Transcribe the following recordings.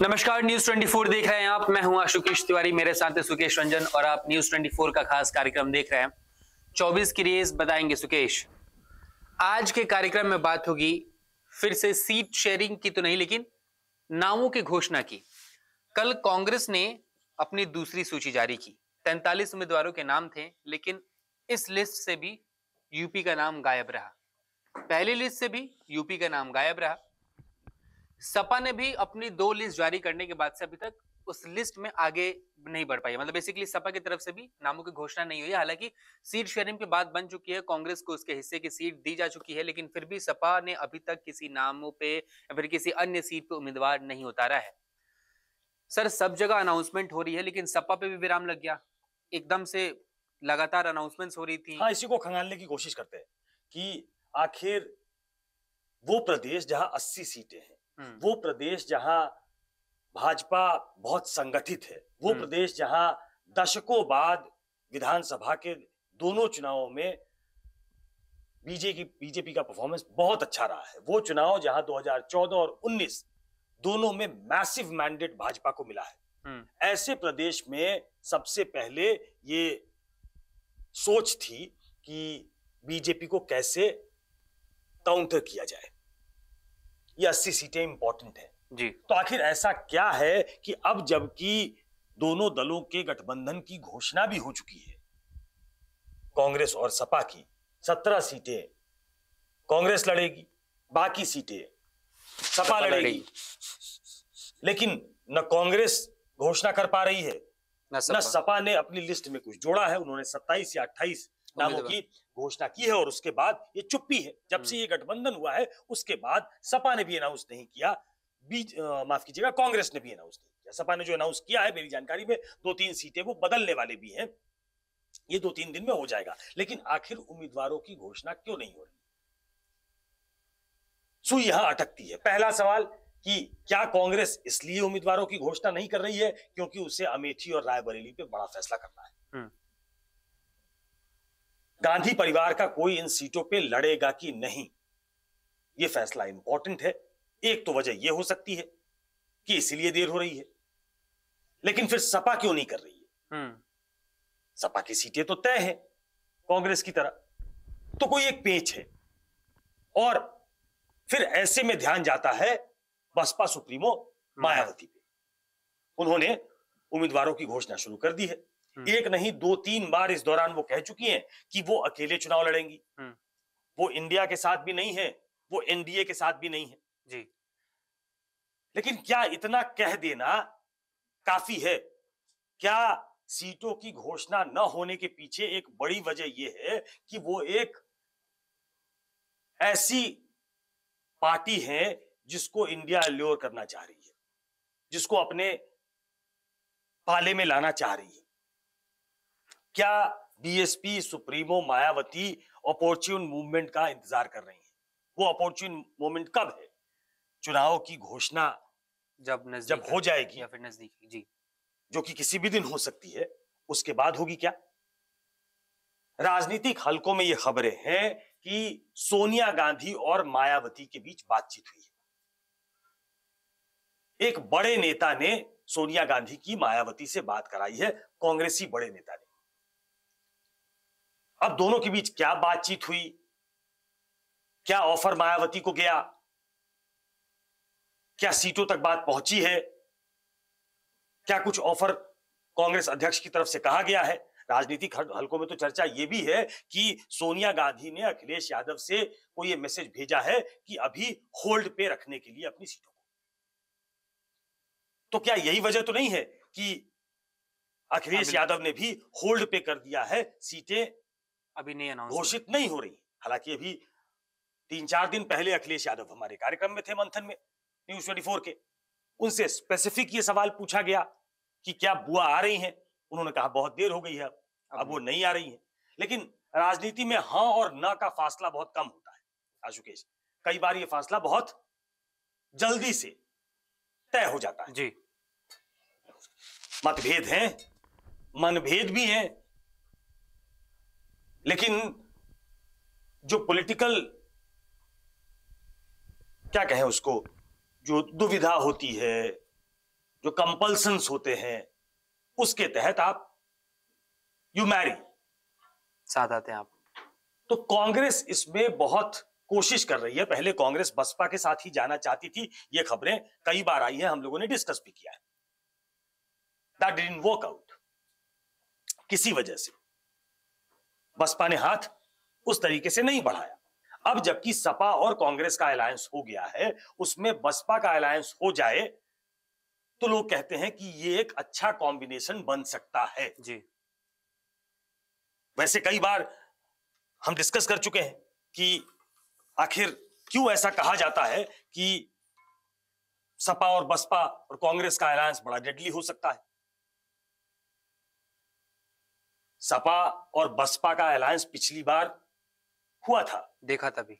नमस्कार, न्यूज 24 देख रहे हैं आप। मैं हूं आशुकेश तिवारी, मेरे साथ है सुकेश रंजन और आप न्यूज 24 का खास कार्यक्रम देख रहे हैं। 24 की रेस बताएंगे सुकेश। आज के कार्यक्रम में बात होगी फिर से सीट शेयरिंग की तो नहीं, लेकिन नामों की घोषणा की। कल कांग्रेस ने अपनी दूसरी सूची जारी की। 43 उम्मीदवारों के नाम थे, लेकिन इस लिस्ट से भी यूपी का नाम गायब रहा। पहली लिस्ट से भी यूपी का नाम गायब रहा। सपा ने भी अपनी 2 लिस्ट जारी करने के बाद से अभी तक उस लिस्ट में आगे नहीं बढ़ पाई। मतलब बेसिकली सपा की तरफ से भी नामों की घोषणा नहीं हुई है। हालांकि सीट शेयरिंग पे बात बन चुकी है, कांग्रेस को उसके हिस्से की सीट दी जा चुकी है, लेकिन फिर भी सपा ने अभी तक किसी नामों पे या फिर किसी अन्य सीट पे उम्मीदवार नहीं उतारा है। सर, सब जगह अनाउंसमेंट हो रही है, लेकिन सपा पे भी विराम लग गया। एकदम से लगातार अनाउंसमेंट्स हो रही थी। हाँ, इसी को खंगालने की कोशिश करते हैं कि आखिर वो प्रदेश जहां 80 सीटें हैं, वो प्रदेश जहां भाजपा बहुत संगठित है, वो प्रदेश जहां दशकों बाद विधानसभा के दोनों चुनावों में बीजेपी का परफॉर्मेंस बहुत अच्छा रहा है, वो चुनाव जहां 2014 और 19 दोनों में मैसिव मैंडेट भाजपा को मिला है। ऐसे प्रदेश में सबसे पहले ये सोच थी कि बीजेपी को कैसे काउंटर किया जाए। ये 80 सीटें इंपॉर्टेंट है जी। तो आखिर ऐसा क्या है कि अब जबकि दोनों दलों के गठबंधन की घोषणा भी हो चुकी है, कांग्रेस और सपा की 17 सीटें कांग्रेस लड़ेगी, बाकी सीटें सपा लड़ेगी, लेकिन न कांग्रेस घोषणा कर पा रही है न सपा ने अपनी लिस्ट में कुछ जोड़ा है। उन्होंने 27 या 28 नामों की घोषणा की है और उसके बाद ये चुप्पी है। जब से ये गठबंधन हुआ है उसके बाद सपा ने भी अनाउंस नहीं किया, माफ कीजिएगा, कांग्रेस ने भी अनाउंस नहीं किया। सपा ने जो अनाउंस किया है, मेरी जानकारी में 2-3 सीटें वो बदलने वाले भी हैं, ये 2-3 दिन में हो जाएगा। लेकिन आखिर उम्मीदवारों की घोषणा क्यों नहीं हो रही? सुई यहां अटकती है। पहला सवाल कि क्या कांग्रेस इसलिए उम्मीदवारों की घोषणा नहीं कर रही है क्योंकि उसे अमेठी और रायबरेली पे बड़ा फैसला करना है? गांधी परिवार का कोई इन सीटों पे लड़ेगा कि नहीं, यह फैसला इंपॉर्टेंट है। एक तो वजह यह हो सकती है कि इसीलिए देर हो रही है, लेकिन फिर सपा क्यों नहीं कर रही है? सपा की सीटें तो तय हैं कांग्रेस की तरह, तो कोई एक पेच है। और फिर ऐसे में ध्यान जाता है बसपा सुप्रीमो मायावती पे। उन्होंने उम्मीदवारों की घोषणा शुरू कर दी है। एक नहीं 2-3 बार इस दौरान वो कह चुकी हैं कि वो अकेले चुनाव लड़ेंगी। वो इंडिया के साथ भी नहीं है, वो एनडीए के साथ भी नहीं है जी। लेकिन क्या इतना कह देना काफी है? क्या सीटों की घोषणा न होने के पीछे एक बड़ी वजह यह है कि वो एक ऐसी पार्टी है जिसको इंडिया ल्योर करना चाह रही है, जिसको अपने पाले में लाना चाह रही है? क्या BSP supremo Mayawati opportune movement का इंतजार कर रही हैं? वो अपॉर्चुन मूवमेंट कब है? चुनाव की घोषणा जब हो जाएगी या फिर नजदीक जी, जो कि किसी भी दिन हो सकती है, उसके बाद होगी क्या? राजनीतिक हलकों में ये खबरें हैं कि सोनिया गांधी और मायावती के बीच बातचीत हुई है। एक बड़े नेता ने सोनिया गांधी की मायावती से बात कराई है, कांग्रेसी बड़े नेता ने। अब दोनों के बीच क्या बातचीत हुई, क्या ऑफर मायावती को गया, क्या सीटों तक बात पहुंची है, क्या कुछ ऑफर कांग्रेस अध्यक्ष की तरफ से कहा गया है? राजनीतिक हलकों में तो चर्चा यह भी है कि सोनिया गांधी ने अखिलेश यादव से कोई यह मैसेज भेजा है कि अभी होल्ड पे रखने के लिए अपनी सीटों को। तो क्या यही वजह तो नहीं है कि अखिलेश यादव ने भी होल्ड पे कर दिया है, सीटें अभी नहीं घोषित नहीं हो रही? हालांकि अभी 3-4 दिन पहले अखिलेश यादव हमारे कार्यक्रम में थे, मंथन में, न्यूज 24 के। उनसे स्पेसिफिक ये सवाल पूछा गया कि क्या बुआ आ रही हैं? उन्होंने कहा बहुत देर हो गई है, अब वो नहीं आ रही हैं। लेकिन राजनीति में हां और ना का फासला बहुत कम होता है आशुकेश। कई बार ये फासला बहुत जल्दी से तय हो जाता है जी। मतभेद हैं, मनभेद भी हैं, लेकिन जो पॉलिटिकल, क्या कहें उसको, जो दुविधा होती है, जो कंपल्सन्स होते हैं, उसके तहत आप यू मैरी, साथ आते हैं आप। तो कांग्रेस इसमें बहुत कोशिश कर रही है। पहले कांग्रेस बसपा के साथ ही जाना चाहती थी, ये खबरें कई बार आई हैं, हम लोगों ने डिस्कस भी किया है। दैट डिडंट वर्क आउट, किसी वजह से बसपा ने हाथ उस तरीके से नहीं बढ़ाया। अब जबकि सपा और कांग्रेस का अलायंस हो गया है, उसमें बसपा का अलायंस हो जाए तो लोग कहते हैं कि ये एक अच्छा कॉम्बिनेशन बन सकता है जी। वैसे कई बार हम डिस्कस कर चुके हैं कि आखिर क्यों ऐसा कहा जाता है कि सपा और बसपा और कांग्रेस का अलायंस बड़ा डेडली हो सकता है। सपा और बसपा का अलायंस पिछली बार हुआ था, देखा तभी,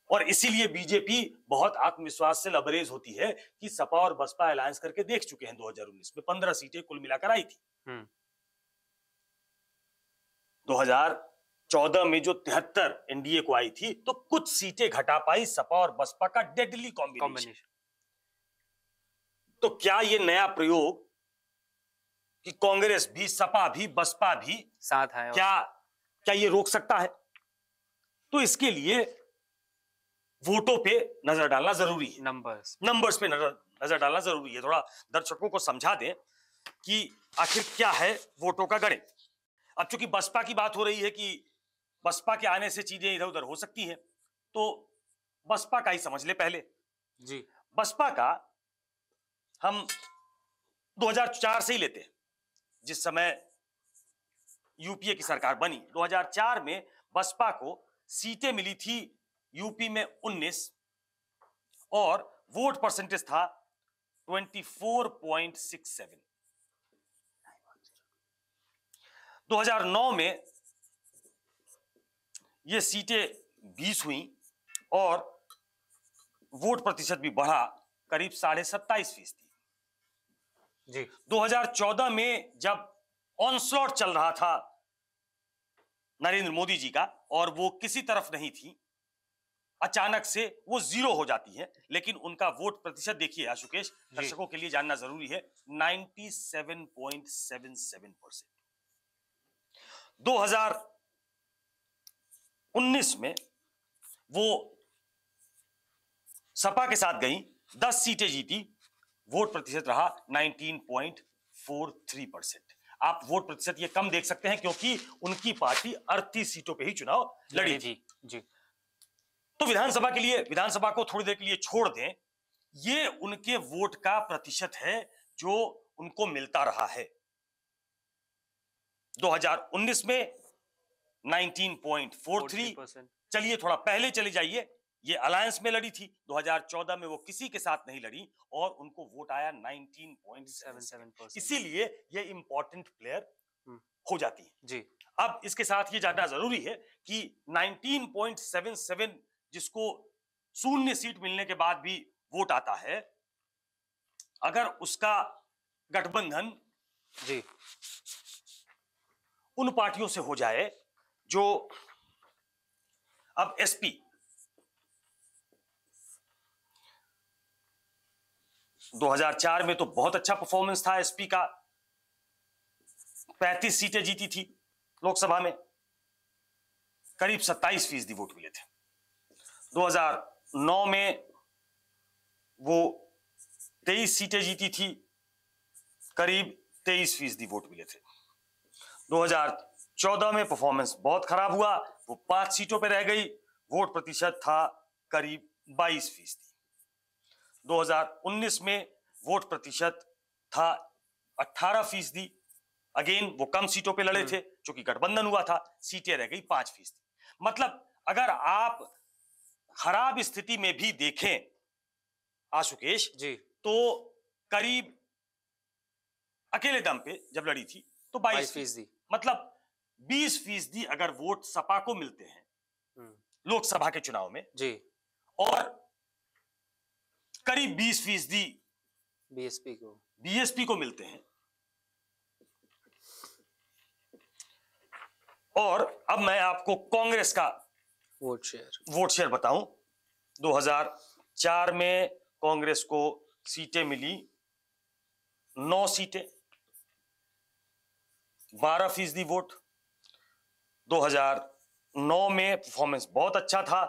और इसीलिए बीजेपी बहुत आत्मविश्वास से लबरेज होती है कि सपा और बसपा अलायंस करके देख चुके हैं। 2019 में 15 सीटें कुल मिलाकर आई थी। 2014 में जो 73 एनडीए को आई थी, तो कुछ सीटें घटा पाई सपा और बसपा का डेडली कॉम्बिनेशन। तो क्या ये नया प्रयोग कि कांग्रेस भी, सपा भी, बसपा भी साथ है, क्या ये रोक सकता है? तो इसके लिए वोटों पे नजर डालना जरूरी है, नंबर्स पे नजर डालना जरूरी है। थोड़ा दर्शकों को समझा दें कि आखिर क्या है वोटों का गणित। अब चूंकि बसपा की बात हो रही है कि बसपा के आने से चीजें इधर उधर हो सकती हैं, तो बसपा का ही समझ ले पहले जी। बसपा का हम 2004 से ही लेते हैं, जिस समय यूपीए की सरकार बनी। 2004 में बसपा को सीटें मिली थी यूपी में 19 और वोट परसेंटेज था 24.67। 2009 में ये सीटें 20 हुई और वोट प्रतिशत भी बढ़ा, करीब 27.5% जी। 2014 में जब ऑनस्लॉट चल रहा था नरेंद्र मोदी जी का और वो किसी तरफ नहीं थी, अचानक से वो 0 हो जाती है। लेकिन उनका वोट प्रतिशत देखिए आशुकेश, दर्शकों के लिए जानना जरूरी है, 97.77%। 2019 में वो सपा के साथ गई, 10 सीटें जीती, वोट प्रतिशत रहा 19.43%। आप वोट प्रतिशत ये कम देख सकते हैं क्योंकि उनकी पार्टी 38 सीटों पे ही चुनाव लड़ी थी। जी। तो विधानसभा के लिए, विधानसभा को थोड़ी देर के लिए छोड़ दें, ये उनके वोट का प्रतिशत है जो उनको मिलता रहा है। 2019 में 19.43%। चलिए थोड़ा पहले चले जाइए, ये अलायंस में लड़ी थी। 2014 में वो किसी के साथ नहीं लड़ी और उनको वोट आया 19.77%। इसीलिए ये इंपॉर्टेंट प्लेयर हो जाती है जी। अब इसके साथ ये जानना जरूरी है कि 19.77 जिसको 0 सीट मिलने के बाद भी वोट आता है, अगर उसका गठबंधन जी उन पार्टियों से हो जाए जो अब एसपी 2004 में तो बहुत अच्छा परफॉर्मेंस था एसपी का, 35 सीटें जीती थी लोकसभा में, करीब 27% वोट मिले थे। 2009 में वो 23 सीटें जीती थी, करीब 23% वोट मिले थे। 2014 में परफॉर्मेंस बहुत खराब हुआ, वो 5 सीटों पे रह गई, वोट प्रतिशत था करीब 22%। 2019 में वोट प्रतिशत था 18%। अगेन वो कम सीटों पे लड़े थे, क्योंकि गठबंधन हुआ था, सीटें रह गई 5%। मतलब अगर आप खराब स्थिति में भी देखें आशुकेश जी, तो करीब अकेले दम पे जब लड़ी थी तो 22%। मतलब 20% अगर वोट सपा को मिलते हैं लोकसभा के चुनाव में जी, और करीब 20% बीएसपी को मिलते हैं। और अब मैं आपको कांग्रेस का वोट शेयर बताऊं। 2004 में कांग्रेस को सीटें मिली 9 सीटें, 12% वोट। 2009 में परफॉर्मेंस बहुत अच्छा था,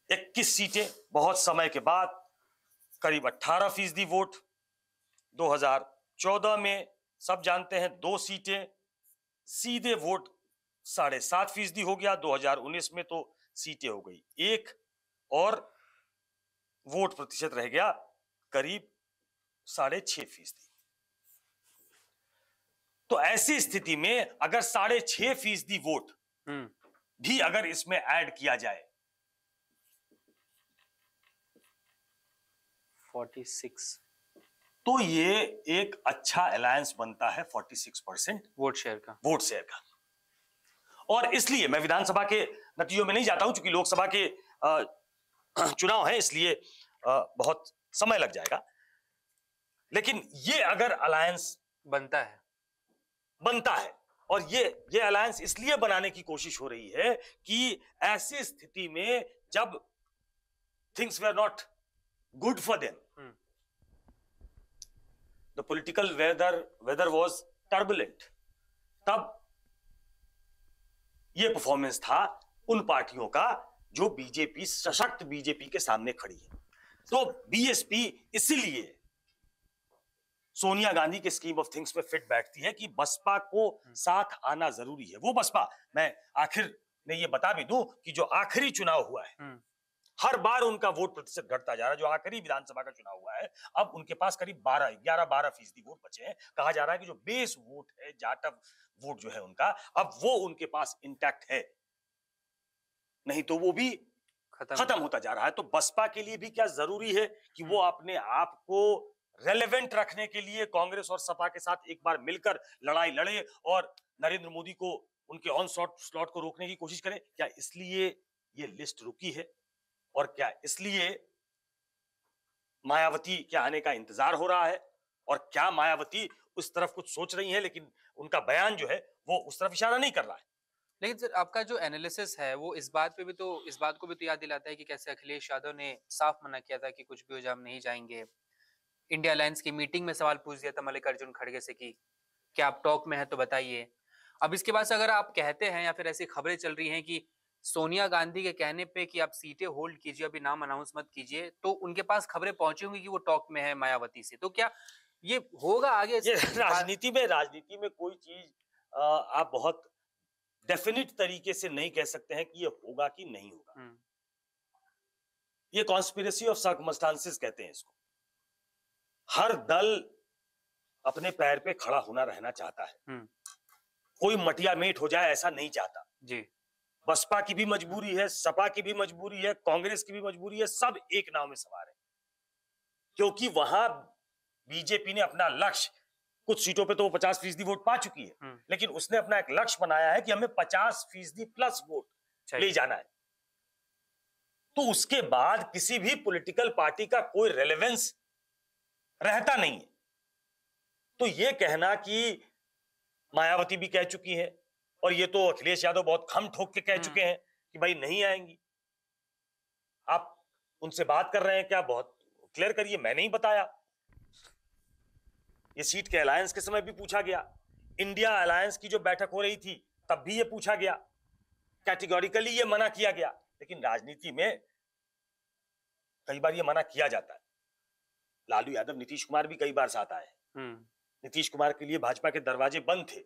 21 सीटें, बहुत समय के बाद करीब 18% वोट। 2014 में सब जानते हैं 2 सीटें, सीधे वोट 7.5% हो गया। 2019 में तो सीटें हो गई 1 और वोट प्रतिशत रह गया करीब 6.5%। तो ऐसी स्थिति में अगर 6.5% वोट भी अगर इसमें ऐड किया जाए 46 तो ये एक अच्छा अलायंस बनता है 46% वोट शेयर का। और इसलिए मैं विधानसभा के नतीजों में नहीं जाता हूं, क्योंकि लोकसभा के चुनाव है, इसलिए बहुत समय लग जाएगा। लेकिन ये अगर अलायंस बनता है और ये अलायंस इसलिए बनाने की कोशिश हो रही है कि ऐसी स्थिति में जब things were not good for them, the political weather was turbulent, तब यह परफॉर्मेंस था उन पार्टियों का जो बीजेपी, सशक्त बीजेपी के सामने खड़ी है। तो बीएसपी इसीलिए सोनिया गांधी के स्कीम ऑफ थिंग्स में फिट बैठती है कि बसपा को साथ आना जरूरी है। वो बसपा, मैं आखिर में ये बता भी दूं कि जो आखिरी चुनाव हुआ है, हर बार उनका वोट प्रतिशत घटता जा रहा है। जो आखिरी विधानसभा का चुनाव हुआ है, अब उनके पास करीब 11-12% वोट बचे हैं। कहा जा रहा है कि जो बेस वोट है, जाटव वोट जो है उनका, अब वो उनके पास इंटैक्ट है, नहीं तो वो भी खत्म होता जा रहा है। तो बसपा के लिए भी क्या जरूरी है कि वो अपने आप को रेलेवेंट रखने के लिए कांग्रेस और सपा के साथ एक बार मिलकर लड़ाई लड़े और नरेंद्र मोदी को उनके ऑन स्लॉट को रोकने की कोशिश करें। क्या इसलिए ये लिस्ट रुकी है और क्या इसलिए मायावती के आने का इंतजार हो रहा है और क्या मायावती उस तरफ कुछ सोच रही है, लेकिन उनका बयान जो है वो उस तरफ इशारा नहीं कर रहा है। लेकिन सर, आपका जो एनालिसिस है वो इस बात को भी तो याद दिलाता है कि कैसे अखिलेश यादव ने साफ मना किया था कि कुछ भी हो जाए हम नहीं जाएंगे। इंडिया अलायंस की मीटिंग में सवाल पूछ दिया था मल्लिकार्जुन खड़गे से कि क्या आप टॉक में है तो बताइए। अब इसके बाद से अगर आप कहते हैं या फिर ऐसी खबरें चल रही हैं कि सोनिया गांधी के कहने पे कि आप सीटें होल्ड कीजिए, अभी नाम अनाउंस मत कीजिए, तो उनके पास खबरें पहुंची होंगी कि वो टॉक में है मायावती से, तो क्या ये होगा आगे? ये राजनीति में कोई चीज आप बहुत डेफिनिट तरीके से नहीं कह सकते हैं कि ये होगा कि नहीं होगा। ये कॉन्स्पिरेसी ऑफ सर्कमस्टांसेस कहते हैं इसको। हर दल अपने पैर पे खड़ा होना रहना चाहता है, कोई मटियामेट हो जाए ऐसा नहीं चाहता जी। बसपा की भी मजबूरी है, सपा की भी मजबूरी है, कांग्रेस की भी मजबूरी है, सब एक नाव में सवार है। क्योंकि वहां बीजेपी ने अपना लक्ष्य, कुछ सीटों पे तो 50% वोट पा चुकी है, लेकिन उसने अपना एक लक्ष्य बनाया है कि हमें 50% प्लस वोट ले जाना है। तो उसके बाद किसी भी पॉलिटिकल पार्टी का कोई रेलेवेंस रहता नहीं है। तो यह कहना कि मायावती भी कह चुकी है और ये तो अखिलेश यादव बहुत खम ठोक के कह चुके हैं कि भाई नहीं आएंगी। आप उनसे बात कर रहे हैं क्या? बहुत क्लियर करिए। मैं नहीं बताया। ये सीट के अलायंस के समय भी पूछा गया, इंडिया अलायंस की जो बैठक हो रही थी तब भी ये पूछा गया, कैटेगोरिकली ये मना किया गया। लेकिन राजनीति में कई बार ये मना किया जाता है। लालू यादव, नीतीश कुमार भी कई बार साथ आए। नीतीश कुमार के लिए भाजपा के दरवाजे बंद थे,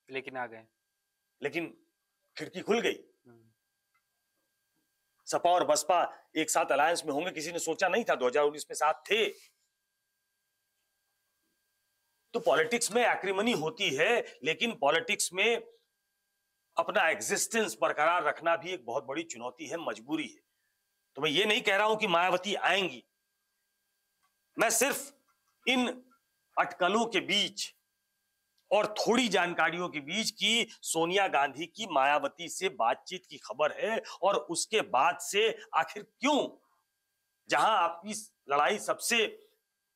लेकिन आ गए, लेकिन खिड़की खुल गई। सपा और बसपा एक साथ अलायंस में होंगे किसी ने सोचा नहीं था। 2019 में साथ थे। तो पॉलिटिक्स में एक्रिमनी होती है, लेकिन पॉलिटिक्स में अपना एग्जिस्टेंस बरकरार रखना भी एक बहुत बड़ी चुनौती है, मजबूरी है। तो मैं ये नहीं कह रहा हूं कि मायावती आएंगी, मैं सिर्फ इन अटकलों के बीच और थोड़ी जानकारियों के बीच की सोनिया गांधी की मायावती से बातचीत की खबर है और उसके बाद से आखिर क्यों, जहां आपकी लड़ाई सबसे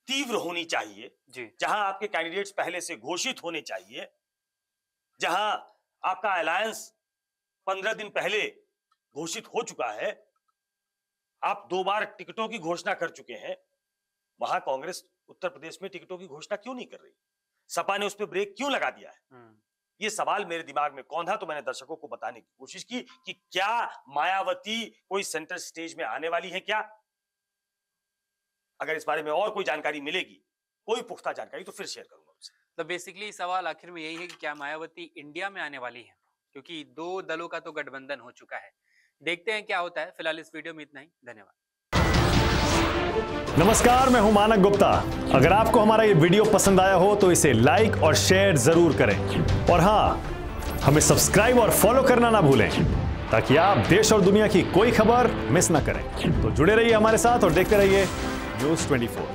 तीव्र होनी चाहिए, जहां आपके कैंडिडेट्स पहले से घोषित होने चाहिए, जहां आपका अलायंस 15 दिन पहले घोषित हो चुका है, आप 2 बार टिकटों की घोषणा कर चुके हैं, वहां कांग्रेस उत्तर प्रदेश में टिकटों की घोषणा क्यों नहीं कर रही? सपा ने उस पर ब्रेक क्यों लगा दिया है? ये सवाल मेरे दिमाग में कौंधा, तो मैंने दर्शकों को बताने की कोशिश की कि क्या मायावती कोई सेंटर स्टेज में आने वाली है क्या? अगर इस बारे में और कोई जानकारी मिलेगी, कोई पुख्ता जानकारी, तो फिर शेयर करूंगा उनसे। तो बेसिकली सवाल आखिर में यही है कि क्या मायावती इंडिया में आने वाली है, क्योंकि दो दलों का तो गठबंधन हो चुका है। देखते हैं क्या होता है। फिलहाल इस वीडियो में इतना ही। धन्यवाद। नमस्कार, मैं हूं मानक गुप्ता। अगर आपको हमारा ये वीडियो पसंद आया हो तो इसे लाइक और शेयर जरूर करें, और हां, हमें सब्सक्राइब और फॉलो करना ना भूलें ताकि आप देश और दुनिया की कोई खबर मिस ना करें। तो जुड़े रहिए हमारे साथ और देखते रहिए News 24।